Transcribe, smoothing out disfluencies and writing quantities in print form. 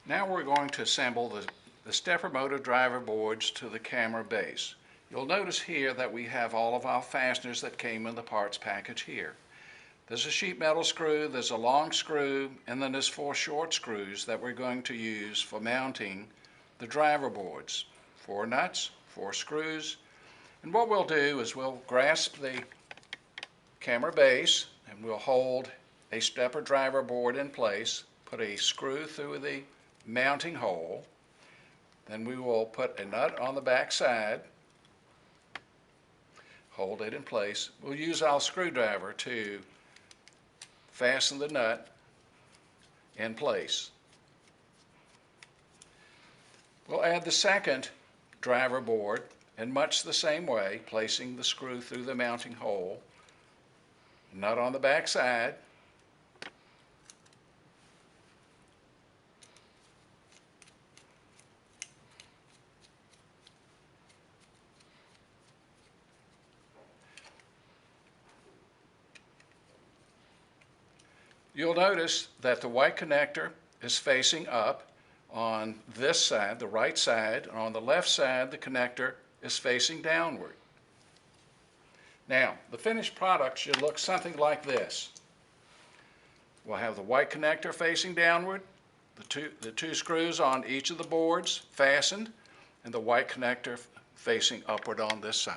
Now we're going to assemble the stepper motor driver boards to the camera base. You'll notice here that we have all of our fasteners that came in the parts package here. There's a sheet metal screw, there's a long screw, and then there's 4 short screws that we're going to use for mounting the driver boards. 4 nuts, 4 screws, and what we'll do is we'll grasp the camera base and we'll hold a stepper driver board in place, put a screw through the mounting hole, then we will put a nut on the back side, hold it in place. We'll use our screwdriver to fasten the nut in place. We'll add the second driver board in much the same way, placing the screw through the mounting hole, nut on the back side, you'll notice that the white connector is facing up on this side, the right side, and on the left side the connector is facing downward. Now, the finished product should look something like this. We'll have the white connector facing downward, the two screws on each of the boards fastened, and the white connector facing upward on this side.